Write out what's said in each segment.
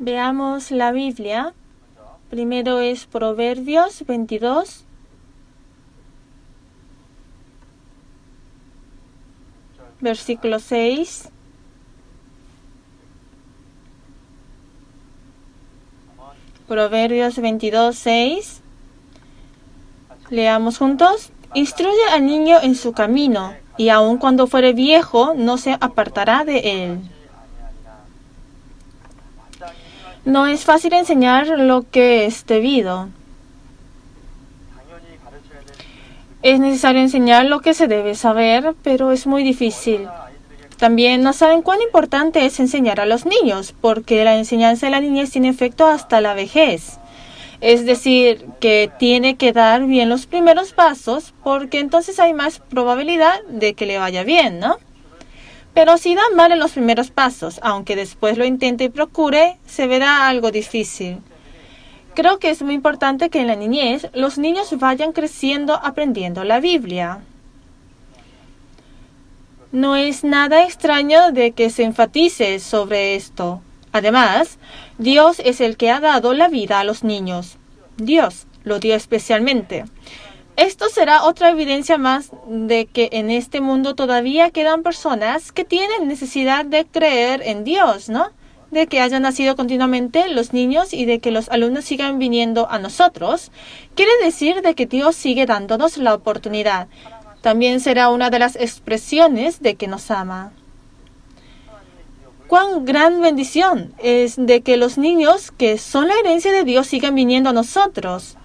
Veamos la Biblia. Primero es Proverbios 22, versículo 6. Proverbios 22, 6. Leamos juntos. Instruye al niño en su camino, y aun cuando fuere viejo, no se apartará de él. No es fácil enseñar lo que es debido. Es necesario enseñar lo que se debe saber, pero es muy difícil. También no saben cuán importante es enseñar a los niños, porque la enseñanza de la niñez tiene efecto hasta la vejez. Es decir, que tiene que dar bien los primeros pasos, porque entonces hay más probabilidad de que le vaya bien, ¿no? Pero si da mal en los primeros pasos, aunque después lo intente y procure, se verá algo difícil. Creo que es muy importante que en la niñez los niños vayan creciendo aprendiendo la Biblia. No es nada extraño de que se enfatice sobre esto. Además, Dios es el que ha dado la vida a los niños. Dios lo dio especialmente. Esto será otra evidencia más de que en este mundo todavía quedan personas que tienen necesidad de creer en Dios, ¿no? De que hayan nacido continuamente los niños y de que los alumnos sigan viniendo a nosotros. Quiere decir de que Dios sigue dándonos la oportunidad. También será una de las expresiones de que nos ama. Cuán gran bendición es de que los niños que son la herencia de Dios sigan viniendo a nosotros.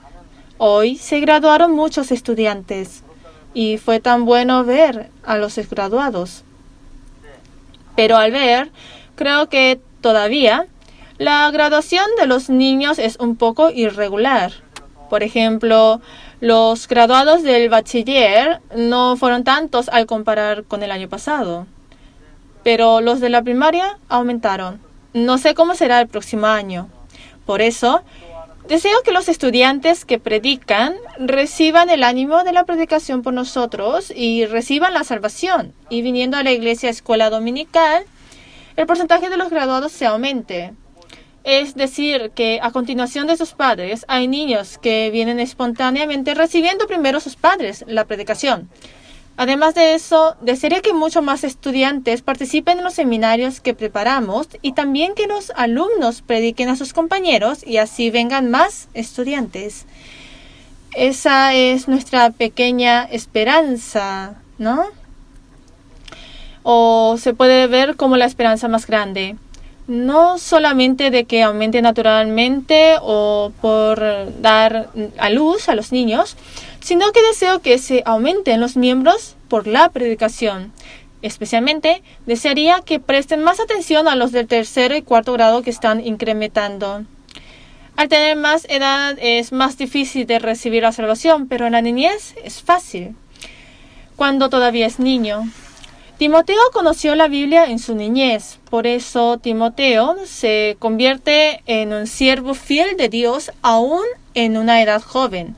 Hoy se graduaron muchos estudiantes y fue tan bueno ver a los graduados. Pero al ver, creo que todavía la graduación de los niños es un poco irregular. Por ejemplo, los graduados del bachiller no fueron tantos al comparar con el año pasado. Pero los de la primaria aumentaron. No sé cómo será el próximo año. Por eso, deseo que los estudiantes que predican reciban el ánimo de la predicación por nosotros y reciban la salvación. Y viniendo a la iglesia escuela dominical, el porcentaje de los graduados se aumente. Es decir, que a continuación de sus padres, hay niños que vienen espontáneamente recibiendo primero sus padres la predicación. Además de eso, desearía que muchos más estudiantes participen en los seminarios que preparamos y también que los alumnos prediquen a sus compañeros y así vengan más estudiantes. Esa es nuestra pequeña esperanza, ¿no? O se puede ver como la esperanza más grande. No solamente de que aumente naturalmente o por dar a luz a los niños, sino que deseo que se aumenten los miembros por la predicación. Especialmente, desearía que presten más atención a los del tercero y cuarto grado que están incrementando. Al tener más edad es más difícil de recibir la salvación, pero en la niñez es fácil, cuando todavía es niño. Timoteo conoció la Biblia en su niñez, por eso Timoteo se convierte en un siervo fiel de Dios aún en una edad joven.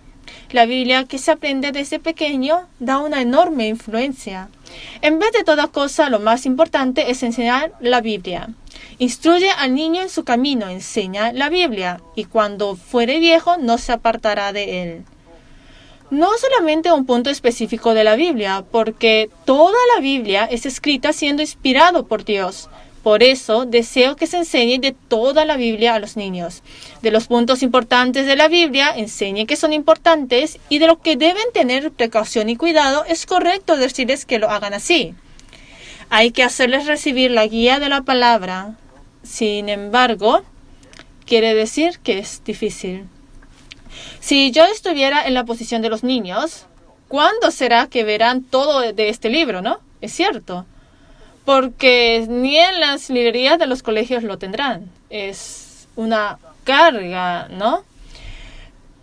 La Biblia que se aprende desde pequeño da una enorme influencia. En vez de toda cosa, lo más importante es enseñar la Biblia. Instruye al niño en su camino, enseña la Biblia, y cuando fuere viejo no se apartará de él. No solamente un punto específico de la Biblia, porque toda la Biblia es escrita siendo inspirado por Dios. Por eso, deseo que se enseñe de toda la Biblia a los niños. De los puntos importantes de la Biblia, enseñe que son importantes y de lo que deben tener precaución y cuidado, es correcto decirles que lo hagan así. Hay que hacerles recibir la guía de la palabra. Sin embargo, quiere decir que es difícil. Si yo estuviera en la posición de los niños, ¿cuándo será que verán todo de este libro, no? Es cierto. Porque ni en las librerías de los colegios lo tendrán. Es una carga, ¿no?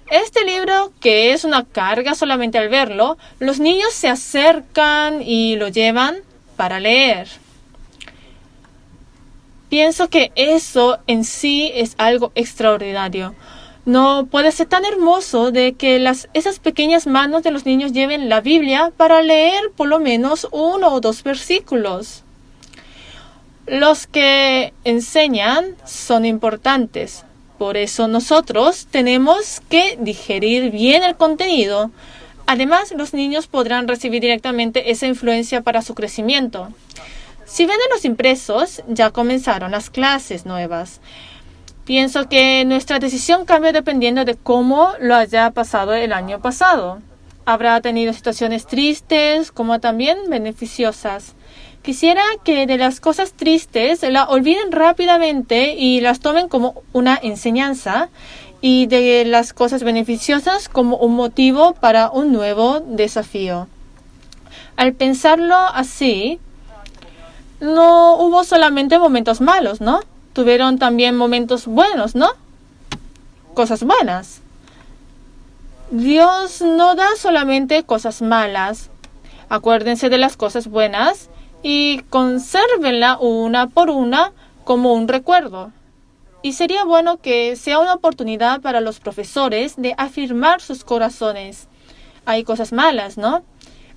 Este libro, que es una carga solamente al verlo, los niños se acercan y lo llevan para leer. Pienso que eso en sí es algo extraordinario. No puede ser tan hermoso de que esas pequeñas manos de los niños lleven la Biblia para leer por lo menos 1 o 2 versículos. Los que enseñan son importantes. Por eso nosotros tenemos que digerir bien el contenido. Además, los niños podrán recibir directamente esa influencia para su crecimiento. Si ven en los impresos, ya comenzaron las clases nuevas. Pienso que nuestra decisión cambia dependiendo de cómo lo haya pasado el año pasado. Habrá tenido situaciones tristes como también beneficiosas. Quisiera que de las cosas tristes la olviden rápidamente y las tomen como una enseñanza, y de las cosas beneficiosas como un motivo para un nuevo desafío. Al pensarlo así, no hubo solamente momentos malos, ¿no? Tuvieron también momentos buenos, ¿no? Cosas buenas. Dios no da solamente cosas malas. Acuérdense de las cosas buenas y consérvenla una por una como un recuerdo. Y sería bueno que sea una oportunidad para los profesores de afirmar sus corazones. Hay cosas malas, ¿no?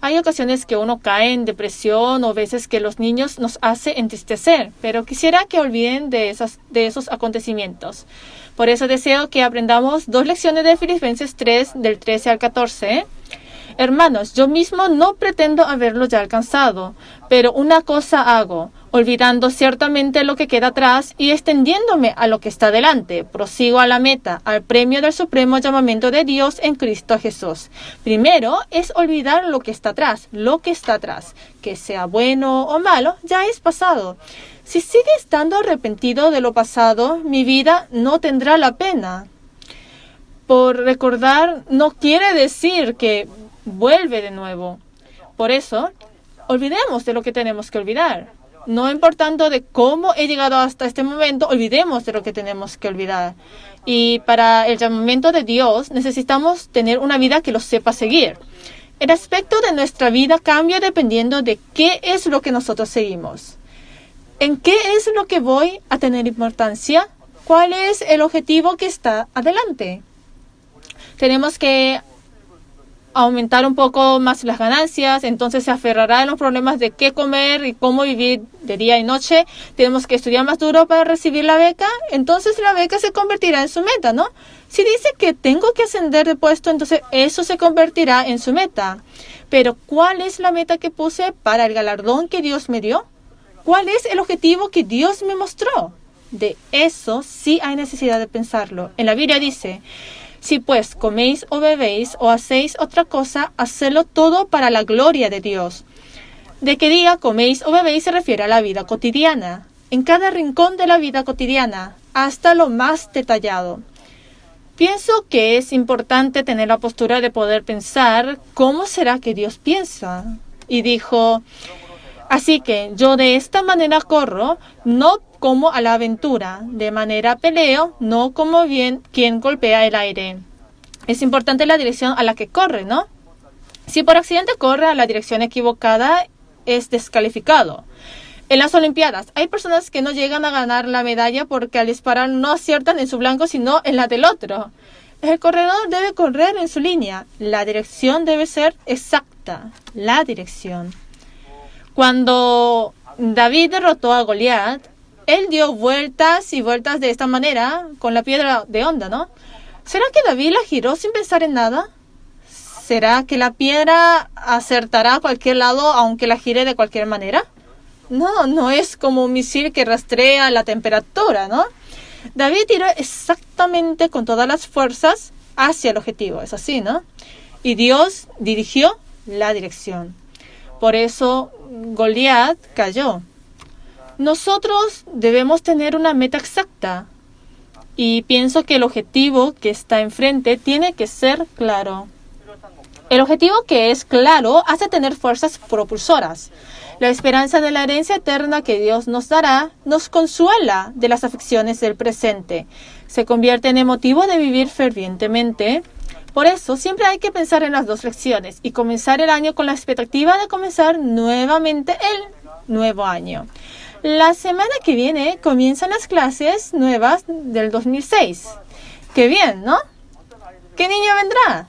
Hay ocasiones que uno cae en depresión o veces que los niños nos hace entristecer, pero quisiera que olviden de esos acontecimientos. Por eso deseo que aprendamos 2 lecciones de Filipenses 3, del 13 al 14. Hermanos, yo mismo no pretendo haberlo ya alcanzado, pero una cosa hago, olvidando ciertamente lo que queda atrás y extendiéndome a lo que está delante. Prosigo a la meta, al premio del supremo llamamiento de Dios en Cristo Jesús. Primero es olvidar lo que está atrás, que sea bueno o malo, ya es pasado. Si sigue estando arrepentido de lo pasado, mi vida no tendrá la pena. Por recordar no quiere decir que vuelve de nuevo. Por eso, olvidemos de lo que tenemos que olvidar. No importando de cómo he llegado hasta este momento, olvidemos de lo que tenemos que olvidar. Y para el llamamiento de Dios necesitamos tener una vida que lo sepa seguir. El aspecto de nuestra vida cambia dependiendo de qué es lo que nosotros seguimos. ¿En qué es lo que voy a tener importancia? ¿Cuál es el objetivo que está adelante? Tenemos que aumentar un poco más las ganancias, entonces se aferrará a los problemas de qué comer y cómo vivir de día y noche. Tenemos que estudiar más duro para recibir la beca, entonces la beca se convertirá en su meta, ¿no? Si dice que tengo que ascender de puesto, entonces eso se convertirá en su meta. Pero ¿cuál es la meta que puse para el galardón que Dios me dio? ¿Cuál es el objetivo que Dios me mostró? De eso sí hay necesidad de pensarlo. En la Biblia dice: si pues coméis o bebéis o hacéis otra cosa, hacedlo todo para la gloria de Dios. De que diga coméis o bebéis se refiere a la vida cotidiana, en cada rincón de la vida cotidiana, hasta lo más detallado. Pienso que es importante tener la postura de poder pensar cómo será que Dios piensa. Y dijo: así que yo de esta manera corro, no como a la aventura, de manera peleo, no como bien quien golpea el aire. Es importante la dirección a la que corre, ¿no? Si por accidente corre a la dirección equivocada, es descalificado. En las Olimpiadas, hay personas que no llegan a ganar la medalla porque al disparar no aciertan en su blanco, sino en la del otro. El corredor debe correr en su línea. La dirección debe ser exacta. La dirección. Cuando David derrotó a Goliat, él dio vueltas y vueltas de esta manera con la piedra de onda, ¿no? ¿Será que David la giró sin pensar en nada? ¿Será que la piedra acertará a cualquier lado aunque la gire de cualquier manera? No es como un misil que rastrea la temperatura, ¿no? David tiró exactamente con todas las fuerzas hacia el objetivo, es así, ¿no? Y Dios dirigió la dirección. Por eso Goliat cayó. Nosotros debemos tener una meta exacta y pienso que el objetivo que está enfrente tiene que ser claro. El objetivo que es claro hace tener fuerzas propulsoras. La esperanza de la herencia eterna que Dios nos dará nos consuela de las aflicciones del presente. Se convierte en el motivo de vivir fervientemente. Por eso siempre hay que pensar en las 2 lecciones y comenzar el año con la expectativa de comenzar nuevamente el nuevo año. La semana que viene comienzan las clases nuevas del 2006. ¡Qué bien!, ¿no? ¿Qué niño vendrá?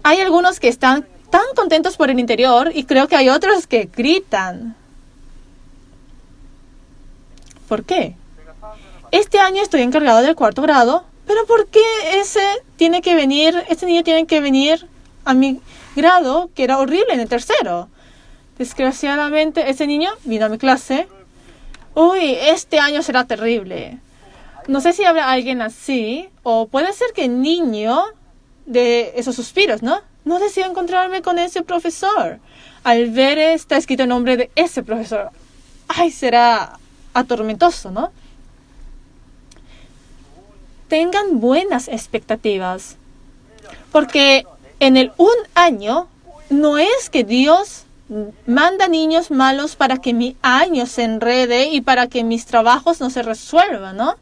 Hay algunos que están tan contentos por el interior y creo que hay otros que gritan. ¿por qué? Este año estoy encargado del cuarto grado, pero ¿por qué este niño tiene que venir a mi grado, que era horrible en el tercero? Desgraciadamente, ese niño vino a mi clase. Uy, este año será terrible. No sé si habrá alguien así, o puede ser que el niño de esos suspiros, ¿no? No deseo encontrarme con ese profesor. Al ver está escrito el nombre de ese profesor. Ay, será atormentoso, ¿no? Tengan buenas expectativas. Porque en un año no es que Dios manda niños malos para que mi año se enrede y para que mis trabajos no se resuelvan, ¿no?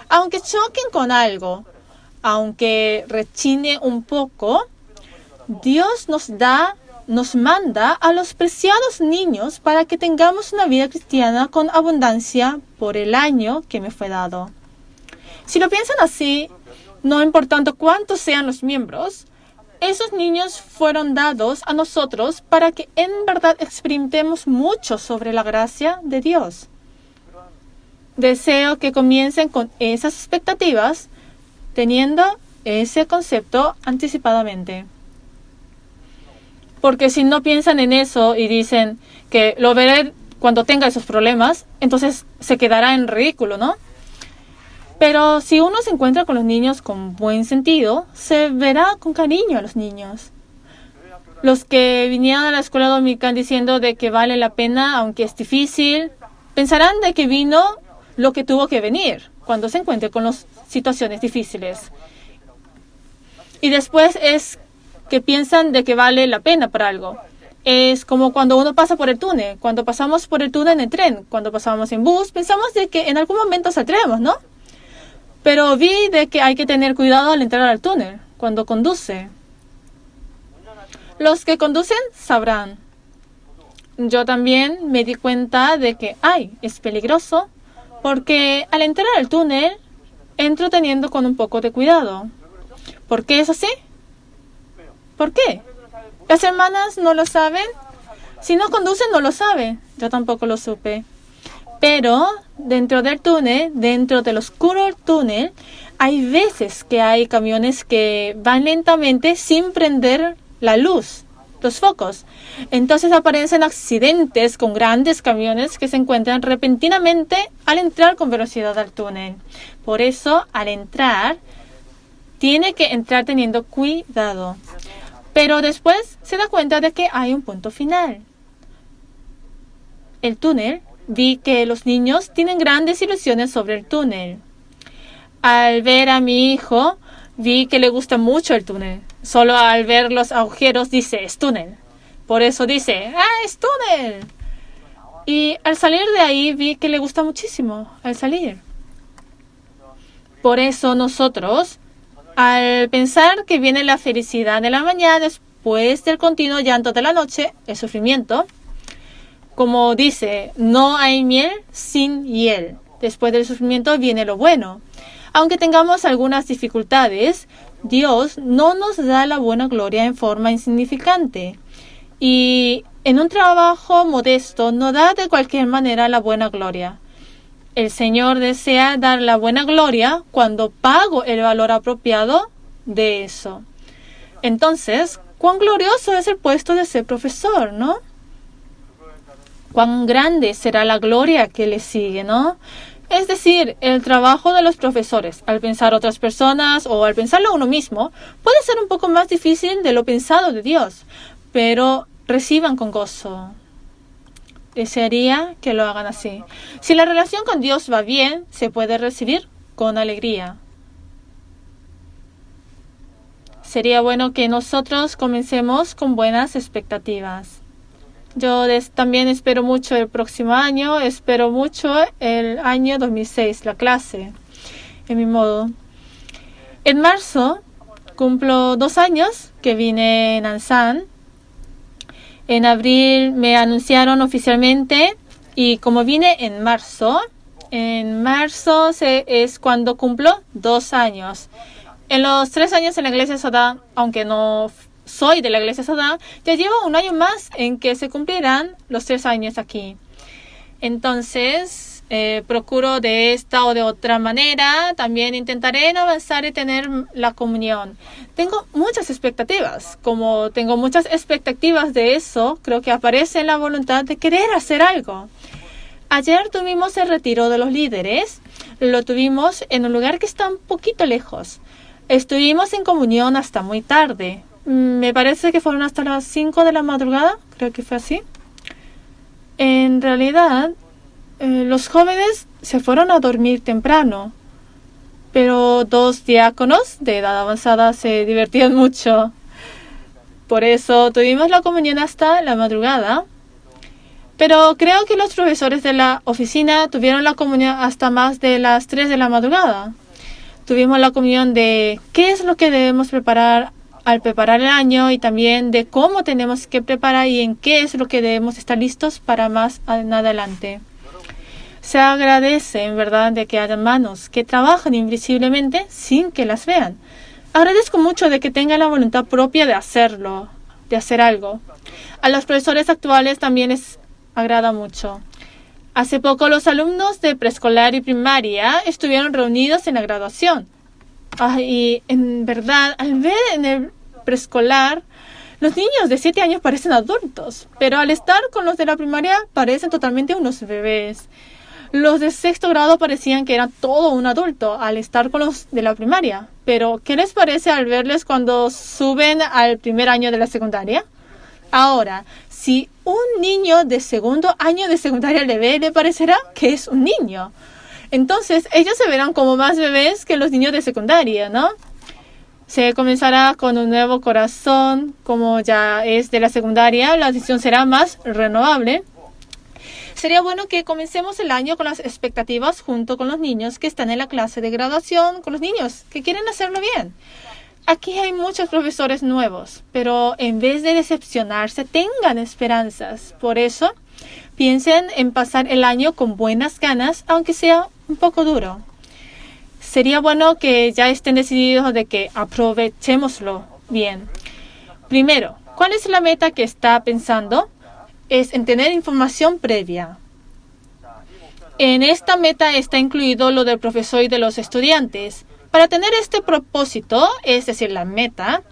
Aunque choquen con algo, aunque rechine un poco, Dios nos manda a los preciados niños para que tengamos una vida cristiana con abundancia por el año que me fue dado. Si lo piensan así, no importando cuántos sean los miembros, esos niños fueron dados a nosotros para que en verdad experimentemos mucho sobre la gracia de Dios. Deseo que comiencen con esas expectativas, teniendo ese concepto anticipadamente. Porque si no piensan en eso y dicen que lo veré cuando tenga esos problemas, entonces se quedará en ridículo, ¿no? Pero si uno se encuentra con los niños con buen sentido, se verá con cariño a los niños. Los que vinieron a la escuela dominical diciendo de que vale la pena, aunque es difícil, pensarán de que vino lo que tuvo que venir cuando se encuentre con las situaciones difíciles. Y después es que piensan de que vale la pena para algo. Es como cuando uno pasa por el túnel. Cuando pasamos por el túnel en el tren, cuando pasamos en bus, pensamos de que en algún momento saldremos, ¿no? Pero vi de que hay que tener cuidado al entrar al túnel, cuando conduce. Los que conducen sabrán. Yo también me di cuenta de que, es peligroso, porque al entrar al túnel, entro teniendo con un poco de cuidado. ¿Por qué es así? ¿Por qué? ¿Las hermanas no lo saben? Si no conducen, no lo saben. Yo tampoco lo supe. Pero dentro del túnel, dentro del oscuro túnel, hay veces que hay camiones que van lentamente sin prender la luz, los focos. Entonces aparecen accidentes con grandes camiones que se encuentran repentinamente al entrar con velocidad al túnel. Por eso, al entrar, tiene que entrar teniendo cuidado. Pero después se da cuenta de que hay un punto final. El túnel. Vi que los niños tienen grandes ilusiones sobre el túnel. Al ver a mi hijo, vi que le gusta mucho el túnel. Solo al ver los agujeros dice, es túnel. Por eso dice, es túnel. Y al salir de ahí vi que le gusta muchísimo al salir. Por eso nosotros, al pensar que viene la felicidad de la mañana después del continuo llanto de la noche, el sufrimiento, como dice, no hay miel sin hiel. Después del sufrimiento viene lo bueno. Aunque tengamos algunas dificultades, Dios no nos da la buena gloria en forma insignificante. Y en un trabajo modesto no da de cualquier manera la buena gloria. El Señor desea dar la buena gloria cuando pago el valor apropiado de eso. Entonces, cuán glorioso es el puesto de ser profesor, ¿no? Cuán grande será la gloria que le sigue, ¿no? Es decir, el trabajo de los profesores, al pensar otras personas o al pensarlo uno mismo, puede ser un poco más difícil de lo pensado de Dios, pero reciban con gozo. Desearía que lo hagan así. Si la relación con Dios va bien, se puede recibir con alegría. Sería bueno que nosotros comencemos con buenas expectativas. Yo también espero mucho el próximo año, espero mucho el año 2006, la clase, en mi modo. En marzo cumplo 2 años que vine en Ansan. En abril me anunciaron oficialmente y como vine en marzo es cuando cumplo 2 años. En los 3 años en la iglesia Sadá, aunque no soy de la iglesia Sadá, ya llevo 1 año más en que se cumplirán los 3 años aquí. Entonces, procuro de esta o de otra manera. También intentaré en avanzar y tener la comunión. Tengo muchas expectativas. Como tengo muchas expectativas de eso, creo que aparece en la voluntad de querer hacer algo. Ayer tuvimos el retiro de los líderes. Lo tuvimos en un lugar que está un poquito lejos. Estuvimos en comunión hasta muy tarde. Me parece que fueron hasta las 5 de la madrugada. Creo que fue así. En realidad, los jóvenes se fueron a dormir temprano. Pero 2 diáconos de edad avanzada se divertían mucho. Por eso tuvimos la comunión hasta la madrugada. Pero creo que los profesores de la oficina tuvieron la comunión hasta más de las 3 de la madrugada. Tuvimos la comunión de qué es lo que debemos preparar al preparar el año y también de cómo tenemos que preparar y en qué es lo que debemos estar listos para más en adelante. Se agradece, en verdad, de que haya manos que trabajan invisiblemente sin que las vean. Agradezco mucho de que tengan la voluntad propia de hacerlo, de hacer algo. A los profesores actuales también les agrada mucho. Hace poco los alumnos de preescolar y primaria estuvieron reunidos en la graduación. Y en verdad, al ver en el preescolar, los niños de 7 años parecen adultos, pero al estar con los de la primaria parecen totalmente unos bebés. Los de 6º grado parecían que eran todo un adulto al estar con los de la primaria. Pero, ¿qué les parece al verles cuando suben al primer año de la secundaria? Ahora, si un niño de 2º año de secundaria le ve, le parecerá que es un niño. Entonces, ellos se verán como más bebés que los niños de secundaria, ¿no? Se comenzará con un nuevo corazón, como ya es de la secundaria, la decisión será más renovable. Sería bueno que comencemos el año con las expectativas junto con los niños que están en la clase de graduación, con los niños que quieren hacerlo bien. Aquí hay muchos profesores nuevos, pero en vez de decepcionarse, tengan esperanzas. Por eso, piensen en pasar el año con buenas ganas, aunque sea un poco duro. Sería bueno que ya estén decididos de que aprovechémoslo bien. Primero, ¿cuál es la meta que está pensando? Es en tener información previa. En esta meta está incluido lo del profesor y de los estudiantes. Para tener este propósito, es decir, la meta,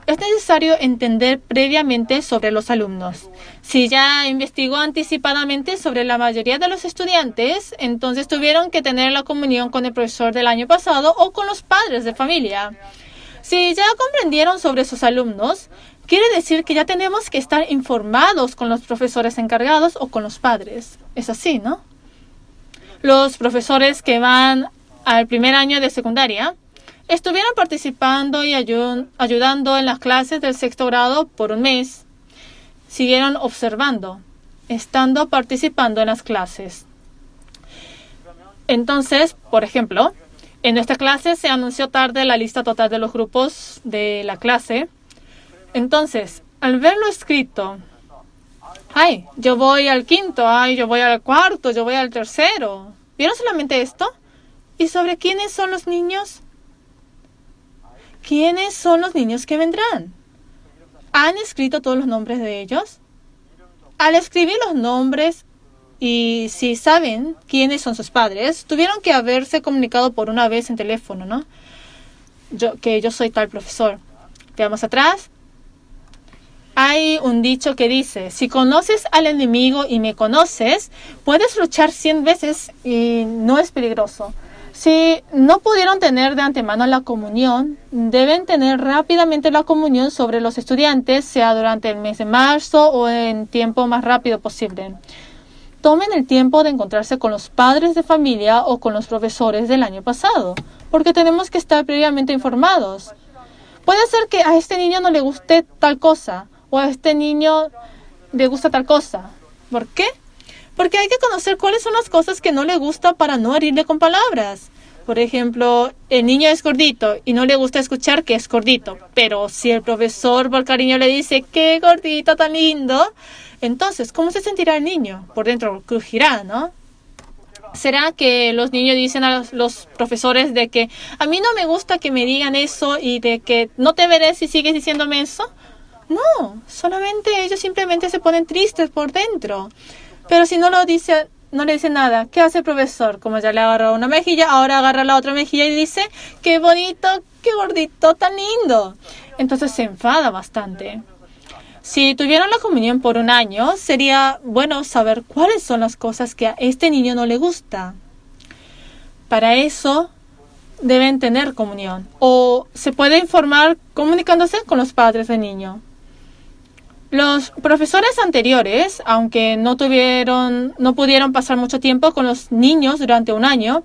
es necesario entender previamente sobre los alumnos. Si ya investigó anticipadamente sobre la mayoría de los estudiantes, entonces tuvieron que tener la comunión con el profesor del año pasado o con los padres de familia. Si ya comprendieron sobre sus alumnos, quiere decir que ya tenemos que estar informados con los profesores encargados o con los padres. Es así, ¿no? Los profesores que van al primer año de secundaria estuvieron participando y ayudando en las clases del 6º grado por un mes. Siguieron observando, estando participando en las clases. Entonces, por ejemplo, en esta clase se anunció tarde la lista total de los grupos de la clase. Entonces, al verlo escrito, ¡ay, yo voy al 5º! ¡Ay, yo voy al 4º! ¡Yo voy al 3º! ¿Vieron solamente esto? ¿Y sobre quiénes son los niños? ¿Quiénes son los niños que vendrán? ¿Han escrito todos los nombres de ellos? Al escribir los nombres y si saben quiénes son sus padres, tuvieron que haberse comunicado por una vez en teléfono, ¿no? Yo soy tal profesor. Veamos atrás. Hay un dicho que dice, si conoces al enemigo y me conoces, puedes luchar 100 veces y no es peligroso. Si no pudieron tener de antemano la comunión, deben tener rápidamente la comunión sobre los estudiantes, sea durante el mes de marzo o en tiempo más rápido posible. Tomen el tiempo de encontrarse con los padres de familia o con los profesores del año pasado, porque tenemos que estar previamente informados. Puede ser que a este niño no le guste tal cosa, o a este niño le gusta tal cosa. ¿Por qué? Porque hay que conocer cuáles son las cosas que no le gusta para no herirle con palabras. Por ejemplo, el niño es gordito y no le gusta escuchar que es gordito. Pero si el profesor por cariño le dice, ¡qué gordito tan lindo! Entonces, ¿cómo se sentirá el niño? Por dentro crujirá, ¿no? ¿Será que los niños dicen a los profesores de que a mí no me gusta que me digan eso y de que no te veré si sigues diciéndome eso? No, solamente ellos simplemente se ponen tristes por dentro. Pero si no lo dicen no le dice nada. ¿Qué hace el profesor? Como ya le agarró una mejilla, ahora agarra la otra mejilla y dice, ¡qué bonito, qué gordito, tan lindo! Entonces se enfada bastante. Si tuvieron la comunión por un año, sería bueno saber cuáles son las cosas que a este niño no le gusta. Para eso deben tener comunión. O se puede informar comunicándose con los padres del niño. Los profesores anteriores, aunque no pudieron pasar mucho tiempo con los niños durante un año,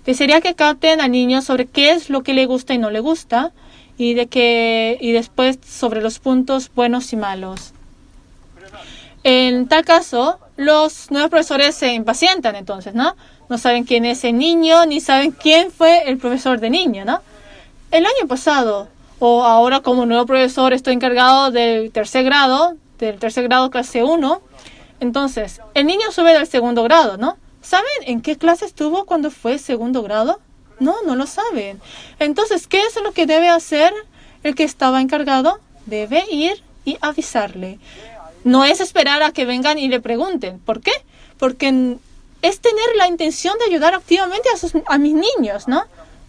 desearía que capten al niño sobre qué es lo que le gusta y no le gusta, y después sobre los puntos buenos y malos. En tal caso, los nuevos profesores se impacientan entonces, ¿no? No saben quién es el niño, ni saben quién fue el profesor de niño, ¿no? El año pasado, o ahora como nuevo profesor estoy encargado del tercer grado clase 1, entonces el niño sube del segundo grado, ¿no? ¿Saben en qué clase estuvo cuando fue segundo grado? No lo saben. Entonces, ¿qué es lo que debe hacer el que estaba encargado? Debe ir y avisarle. No es esperar a que vengan y le pregunten. ¿Por qué? Porque es tener la intención de ayudar activamente a mis niños, ¿no?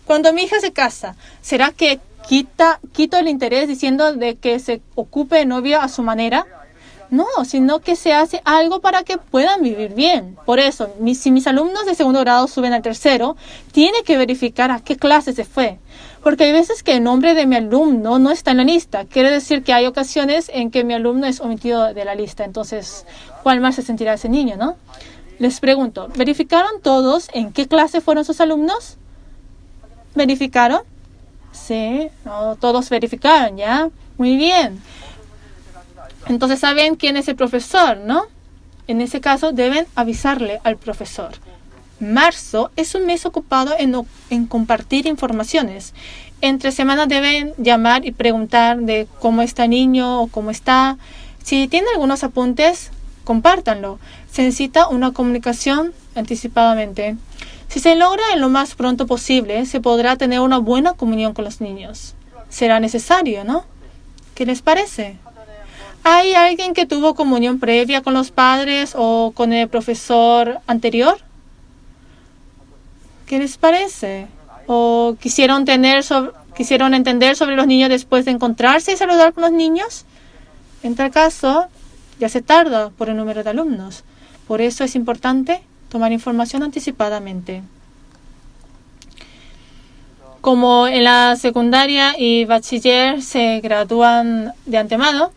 Cuando mi hija se casa, ¿será que quito el interés diciendo de que se ocupe de novio a su manera? No, sino que se hace algo para que puedan vivir bien. Por eso, si mis alumnos de segundo grado suben al tercero, tiene que verificar a qué clase se fue. Porque hay veces que el nombre de mi alumno no está en la lista. Quiere decir que hay ocasiones en que mi alumno es omitido de la lista. Entonces, ¿cuál más se sentirá ese niño, no? Les pregunto, ¿verificaron todos en qué clase fueron sus alumnos? ¿Verificaron? Sí, no, todos verificaron, ¿ya? Muy bien. Entonces saben quién es el profesor, ¿no? En ese caso deben avisarle al profesor. Marzo es un mes ocupado en compartir informaciones. Entre semanas deben llamar y preguntar de cómo está el niño o cómo está. Si tienen algunos apuntes, compártanlo. Se necesita una comunicación anticipadamente. Si se logra en lo más pronto posible, se podrá tener una buena comunión con los niños. Será necesario, ¿no? ¿Qué les parece? ¿Hay alguien que tuvo comunión previa con los padres o con el profesor anterior? ¿Qué les parece? ¿O quisieron entender sobre los niños después de encontrarse y saludar con los niños? En tal caso, ya se tarda por el número de alumnos. Por eso es importante tomar información anticipadamente. Como en la secundaria y bachiller se gradúan de antemano,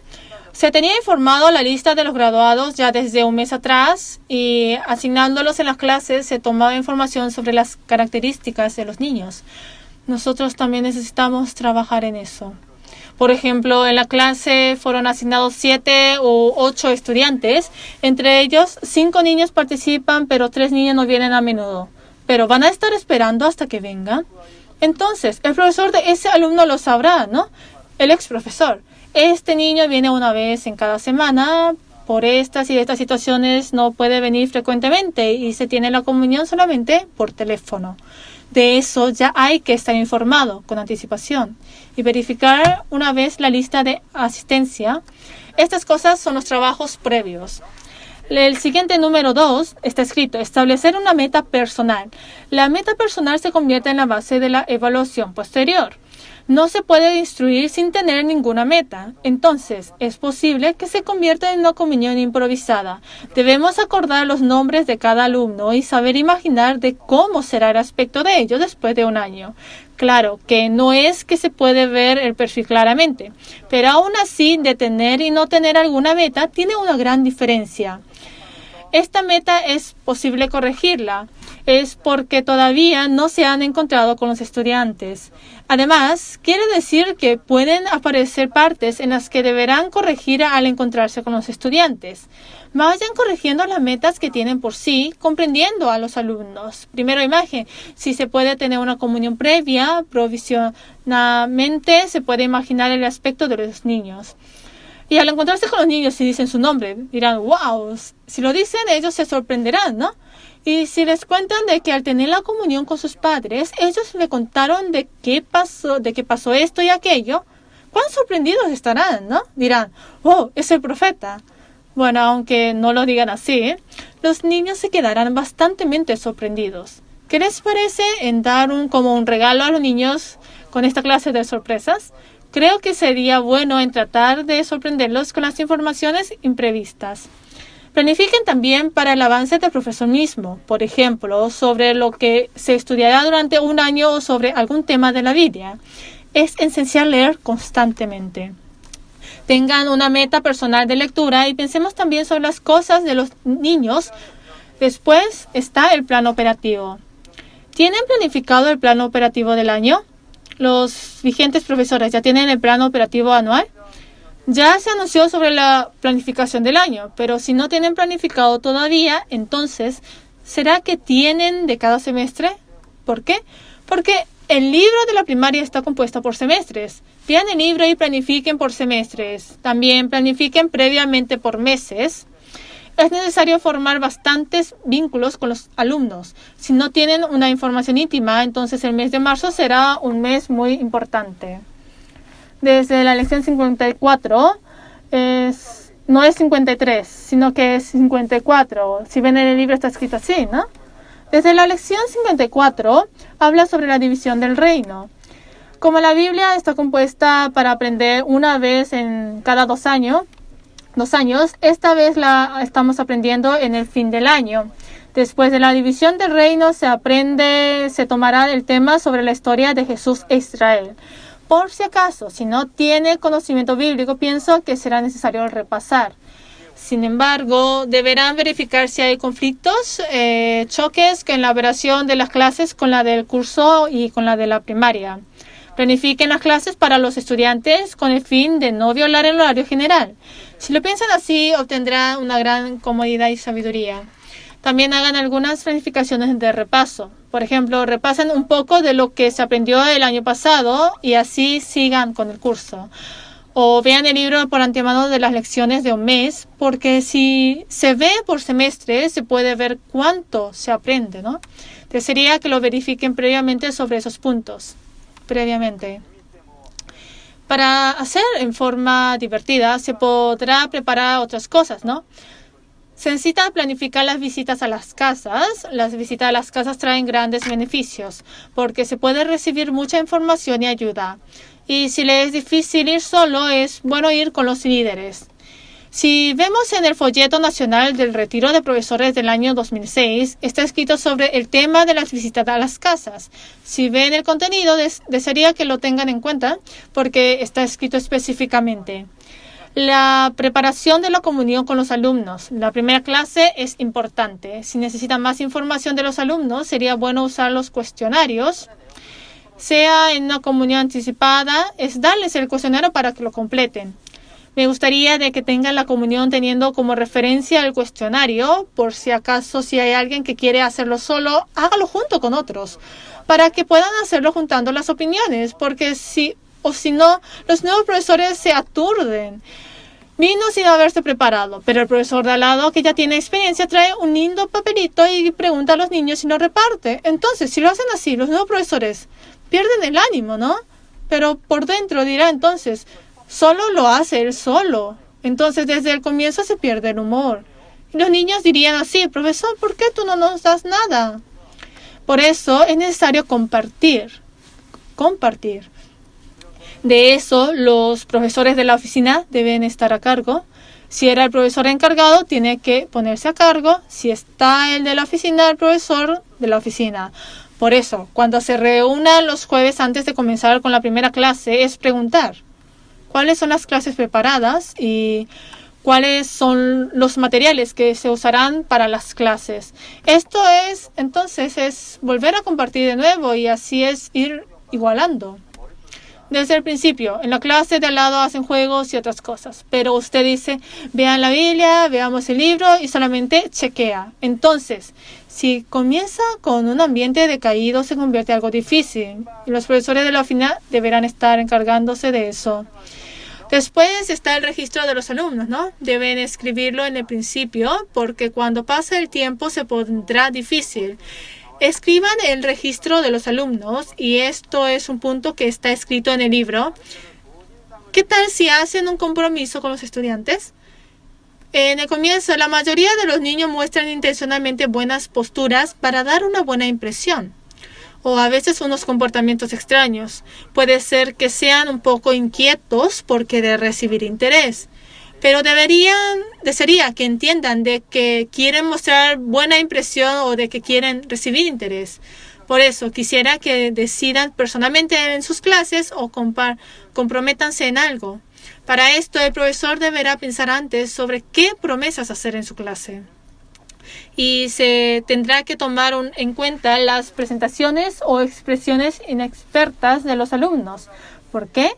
se tenía informado la lista de los graduados ya desde un mes atrás y asignándolos en las clases se tomaba información sobre las características de los niños. Nosotros también necesitamos trabajar en eso. Por ejemplo, en la clase fueron asignados 7 u 8 estudiantes. Entre ellos, 5 niños participan, pero 3 niños no vienen a menudo. Pero van a estar esperando hasta que vengan. Entonces, el profesor de ese alumno lo sabrá, ¿no? El ex profesor. Este niño viene una vez en cada semana, por estas y estas situaciones no puede venir frecuentemente y se tiene la comunión solamente por teléfono. De eso ya hay que estar informado con anticipación y verificar una vez la lista de asistencia. Estas cosas son los trabajos previos. El siguiente número 2 está escrito, establecer una meta personal. La meta personal se convierte en la base de la evaluación posterior. No se puede instruir sin tener ninguna meta. Entonces, es posible que se convierta en una comunión improvisada. Debemos acordar los nombres de cada alumno y saber imaginar de cómo será el aspecto de ellos después de un año. Claro que no es que se puede ver el perfil claramente, pero aún así, de tener y no tener alguna meta tiene una gran diferencia. Esta meta es posible corregirla. Es porque todavía no se han encontrado con los estudiantes. Además, quiere decir que pueden aparecer partes en las que deberán corregir al encontrarse con los estudiantes. Vayan corrigiendo las metas que tienen por sí, comprendiendo a los alumnos. Primero, imagen. Si se puede tener una comunión previa, provisionalmente se puede imaginar el aspecto de los niños. Y al encontrarse con los niños y dicen su nombre, dirán, wow, si lo dicen ellos se sorprenderán, ¿no? Y si les cuentan de que al tener la comunión con sus padres, ellos le contaron de que pasó esto y aquello, cuán sorprendidos estarán, ¿no? Dirán, oh, es el profeta. Bueno, aunque no lo digan así, los niños se quedarán bastante sorprendidos. ¿Qué les parece en dar como un regalo a los niños con esta clase de sorpresas? Creo que sería bueno en tratar de sorprenderlos con las informaciones imprevistas. Planifiquen también para el avance del profesor mismo, por ejemplo, sobre lo que se estudiará durante un año o sobre algún tema de la Biblia. Es esencial leer constantemente. Tengan una meta personal de lectura y pensemos también sobre las cosas de los niños. Después está el plan operativo. ¿Tienen planificado el plan operativo del año? ¿Los vigentes profesores ya tienen el plan operativo anual? Ya se anunció sobre la planificación del año, pero si no tienen planificado todavía, entonces, ¿será que tienen de cada semestre? ¿Por qué? Porque el libro de la primaria está compuesto por semestres. Vean el libro y planifiquen por semestres. También planifiquen previamente por meses. Es necesario formar bastantes vínculos con los alumnos. Si no tienen una información íntima, entonces el mes de marzo será un mes muy importante. Desde la lección 54 no es 53, sino que es 54. Si ven en el libro está escrito así, ¿no? Desde la lección 54 habla sobre la división del reino. Como la Biblia está compuesta para aprender una vez en cada 2 años, esta vez la estamos aprendiendo en el fin del año. Después de la división del reino se tomará el tema sobre la historia de Jesús e Israel. Por si acaso, si no tiene conocimiento bíblico, pienso que será necesario repasar. Sin embargo, deberán verificar si hay conflictos, choques en la operación de las clases con la del curso y con la de la primaria. Planifiquen las clases para los estudiantes con el fin de no violar el horario general. Si lo piensan así, obtendrán una gran comodidad y sabiduría. También hagan algunas planificaciones de repaso. Por ejemplo, repasen un poco de lo que se aprendió el año pasado y así sigan con el curso. O vean el libro por antemano de las lecciones de un mes, porque si se ve por semestre, se puede ver cuánto se aprende, ¿no? Desearía que lo verifiquen previamente sobre esos puntos. Para hacer en forma divertida, se podrá preparar otras cosas, ¿no? Se necesita planificar las visitas a las casas. Las visitas a las casas traen grandes beneficios porque se puede recibir mucha información y ayuda. Y si le es difícil ir solo, es bueno ir con los líderes. Si vemos en el folleto nacional del retiro de profesores del año 2006, está escrito sobre el tema de las visitas a las casas. Si ven el contenido, desearía que lo tengan en cuenta porque está escrito específicamente. La preparación de la comunión con los alumnos. La primera clase es importante. Si necesitan más información de los alumnos, sería bueno usar los cuestionarios. Sea en una comunión anticipada, es darles el cuestionario para que lo completen. Me gustaría de que tengan la comunión teniendo como referencia el cuestionario, por si acaso si hay alguien que quiere hacerlo solo, hágalo junto con otros, para que puedan hacerlo juntando las opiniones, porque si no, los nuevos profesores se aturden. Vino sin haberse preparado, pero el profesor de al lado, que ya tiene experiencia, trae un lindo papelito y pregunta a los niños y lo reparte. Entonces, si lo hacen así, los nuevos profesores pierden el ánimo, ¿no? Pero por dentro dirá entonces, solo lo hace él solo. Entonces, desde el comienzo se pierde el humor. Y los niños dirían así, profesor, ¿por qué tú no nos das nada? Por eso es necesario compartir. De eso, los profesores de la oficina deben estar a cargo. Si era el profesor encargado, tiene que ponerse a cargo. Si está el de la oficina, el profesor de la oficina. Por eso, cuando se reúnan los jueves antes de comenzar con la primera clase, es preguntar cuáles son las clases preparadas y cuáles son los materiales que se usarán para las clases. Esto es, entonces, es volver a compartir de nuevo y así es ir igualando. Desde el principio, en la clase de al lado hacen juegos y otras cosas, pero usted dice, vean la Biblia, veamos el libro y solamente chequea. Entonces, si comienza con un ambiente decaído, se convierte en algo difícil y los profesores de la oficina deberán estar encargándose de eso. Después está el registro de los alumnos, ¿no? Deben escribirlo en el principio porque cuando pase el tiempo se pondrá difícil. Escriban el registro de los alumnos y esto es un punto que está escrito en el libro. ¿Qué tal si hacen un compromiso con los estudiantes? En el comienzo, la mayoría de los niños muestran intencionalmente buenas posturas para dar una buena impresión, o a veces unos comportamientos extraños. Puede ser que sean un poco inquietos por querer recibir interés, pero desearía que entiendan de que quieren mostrar buena impresión o de que quieren recibir interés. Por eso, quisiera que decidan personalmente en sus clases o comprométanse en algo. Para esto, el profesor deberá pensar antes sobre qué promesas hacer en su clase. Y se tendrá que tomar en cuenta las presentaciones o expresiones inexpertas de los alumnos. ¿Por qué?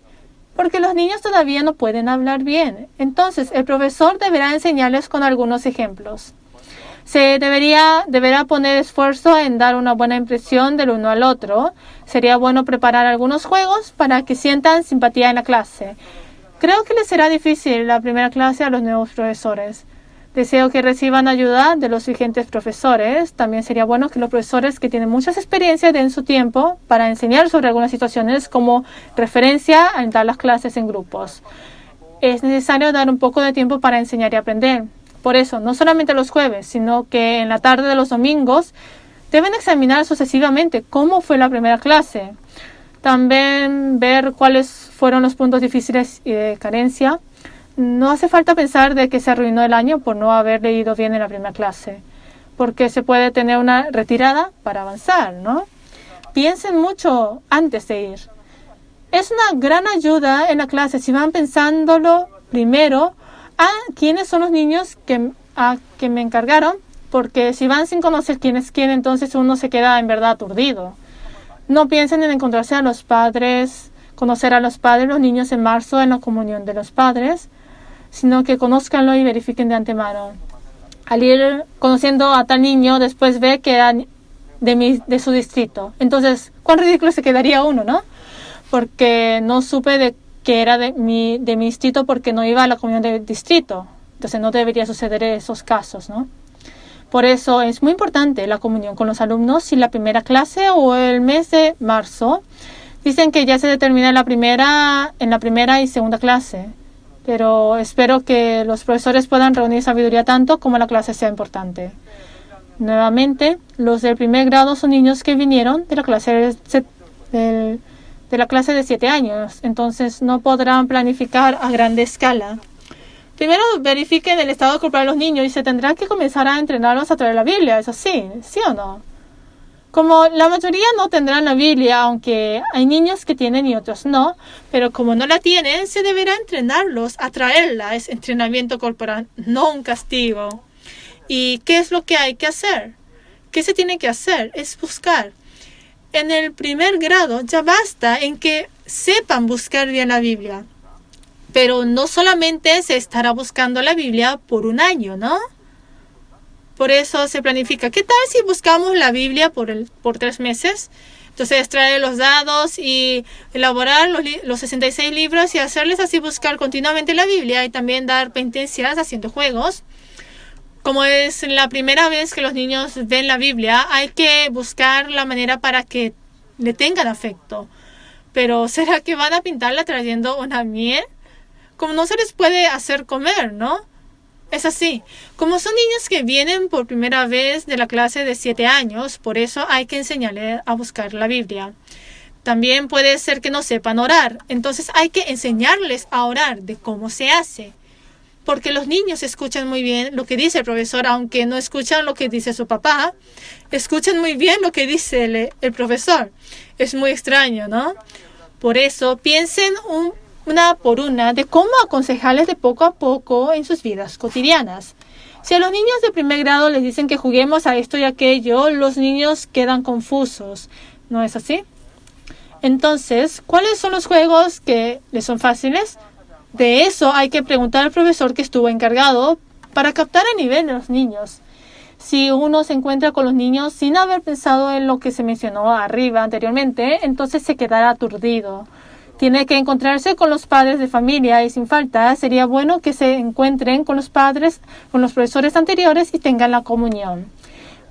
Porque los niños todavía no pueden hablar bien. Entonces, el profesor deberá enseñarles con algunos ejemplos. Deberá poner esfuerzo en dar una buena impresión del uno al otro. Sería bueno preparar algunos juegos para que sientan simpatía en la clase. Creo que les será difícil la primera clase a los nuevos profesores. Deseo que reciban ayuda de los vigentes profesores. También sería bueno que los profesores que tienen muchas experiencias den su tiempo para enseñar sobre algunas situaciones como referencia a dar las clases en grupos. Es necesario dar un poco de tiempo para enseñar y aprender. Por eso, no solamente los jueves, sino que en la tarde de los domingos deben examinar sucesivamente cómo fue la primera clase. También ver cuáles fueron los puntos difíciles y de carencia. No hace falta pensar de que se arruinó el año por no haber leído bien en la primera clase, porque se puede tener una retirada para avanzar, ¿no? Piensen mucho antes de ir. Es una gran ayuda en la clase si van pensándolo primero a quiénes son los niños que me encargaron, porque si van sin conocer quién es quién, entonces uno se queda en verdad aturdido. No piensen en encontrarse a los padres, conocer a los padres, los niños en marzo en la comunión de los padres, sino que conózcanlo y verifiquen de antemano. Al ir conociendo a tal niño, después ve que era de su distrito. Entonces, cuán ridículo se quedaría uno, ¿no? Porque no supe de que era de mi distrito porque no iba a la comunión del distrito. Entonces, no debería suceder esos casos, ¿no? Por eso es muy importante la comunión con los alumnos si la primera clase o el mes de marzo. Dicen que ya se determina en la primera y segunda clase. Pero espero que los profesores puedan reunir sabiduría tanto como la clase sea importante. Nuevamente, los del primer grado son niños que vinieron de la clase de 7 años, entonces no podrán planificar a gran escala. Primero verifiquen el estado corporal de los niños y se tendrán que comenzar a entrenarlos a traer la Biblia. ¿Es así? ¿Sí o no? Como la mayoría no tendrán la Biblia, aunque hay niños que tienen y otros no, pero como no la tienen, se deberá entrenarlos a traerla. Es entrenamiento corporal, no un castigo. ¿Y qué es lo que hay que hacer? ¿Qué se tiene que hacer? Es buscar. En el primer grado ya basta en que sepan buscar bien la Biblia. Pero no solamente se estará buscando la Biblia por un año, ¿no? Por eso se planifica. ¿Qué tal si buscamos la Biblia por 3 meses? Entonces traer los dados y elaborar los 66 libros y hacerles así buscar continuamente la Biblia y también dar penitencias haciendo juegos. Como es la primera vez que los niños ven la Biblia, hay que buscar la manera para que le tengan afecto. Pero ¿será que van a pintarla trayendo una miel? Como no se les puede hacer comer, ¿no? Es así. Como son niños que vienen por primera vez de la clase de 7 años, por eso hay que enseñarles a buscar la Biblia. También puede ser que no sepan orar. Entonces hay que enseñarles a orar de cómo se hace. Porque los niños escuchan muy bien lo que dice el profesor, aunque no escuchan lo que dice su papá. Escuchan muy bien lo que dice el profesor. Es muy extraño, ¿no? Por eso piensen una por una de cómo aconsejarles de poco a poco en sus vidas cotidianas. Si a los niños de primer grado les dicen que juguemos a esto y aquello, los niños quedan confusos. ¿No es así? Entonces, ¿cuáles son los juegos que les son fáciles? De eso hay que preguntar al profesor que estuvo encargado para captar el nivel de los niños. Si uno se encuentra con los niños sin haber pensado en lo que se mencionó arriba anteriormente, entonces se quedará aturdido. Tiene que encontrarse con los padres de familia y sin falta sería bueno que se encuentren con los padres, con los profesores anteriores y tengan la comunión.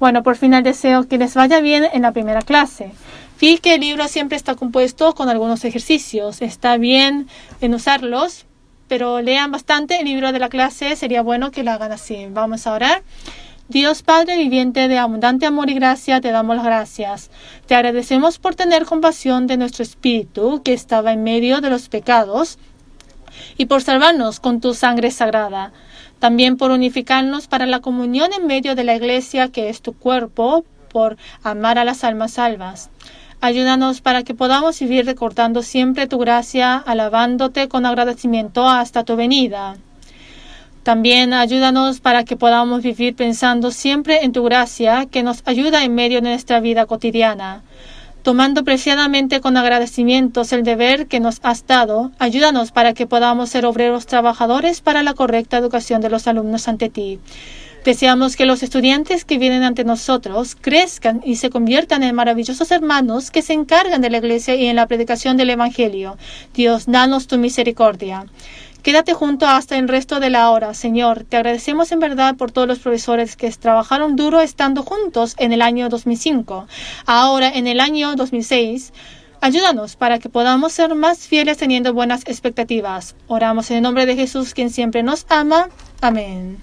Bueno, por final deseo que les vaya bien en la primera clase. Vi que el libro siempre está compuesto con algunos ejercicios. Está bien en usarlos pero lean bastante el libro de la clase. Sería bueno que lo hagan así. Vamos a orar. Dios Padre viviente de abundante amor y gracia, te damos las gracias. Te agradecemos por tener compasión de nuestro espíritu que estaba en medio de los pecados y por salvarnos con tu sangre sagrada. También por unificarnos para la comunión en medio de la iglesia que es tu cuerpo, por amar a las almas salvas. Ayúdanos para que podamos vivir recordando siempre tu gracia, alabándote con agradecimiento hasta tu venida. También ayúdanos para que podamos vivir pensando siempre en tu gracia, que nos ayuda en medio de nuestra vida cotidiana. Tomando preciadamente con agradecimientos el deber que nos has dado, ayúdanos para que podamos ser obreros trabajadores para la correcta educación de los alumnos ante ti. Deseamos que los estudiantes que vienen ante nosotros crezcan y se conviertan en maravillosos hermanos que se encargan de la iglesia y en la predicación del Evangelio. Dios, danos tu misericordia. Quédate junto hasta el resto de la hora, Señor. Te agradecemos en verdad por todos los profesores que trabajaron duro estando juntos en el año 2005. Ahora, en el año 2006, ayúdanos para que podamos ser más fieles teniendo buenas expectativas. Oramos en el nombre de Jesús, quien siempre nos ama. Amén.